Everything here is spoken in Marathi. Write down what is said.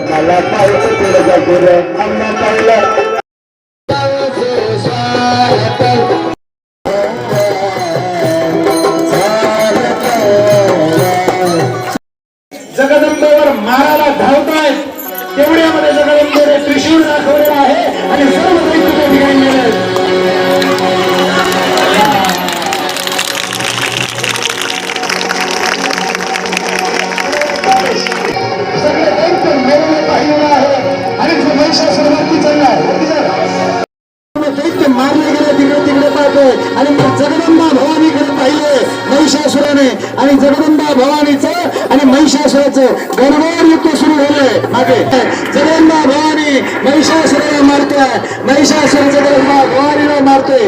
मला पाहिजे तुला गुरु आम्हा पाहिलं जगदंबेवर मारायला धावतायत तेवढ्यामध्ये जगदंबेने त्रिशूळ दाखवलेला आहे आणि सर्व दैत्य ठिकाणी गेले. सगळे दैत्य मेलेले पाहिलेलं आहे आणि जो महिषासुरवरती चाललाय दैत्य मारले गेले तिकडे पाहतोय आणि मग जगदंबा भवानीकडे पाहिले महिषासुराने आणि जगदंबा भवानीचं आणि महिषासुराचं गणगोर युद्ध सुरू झालंय. मागे जगदंबा भवानी महिषासुराला मारतोय, महिषासुर जगदंबा भवानीला मारतोय.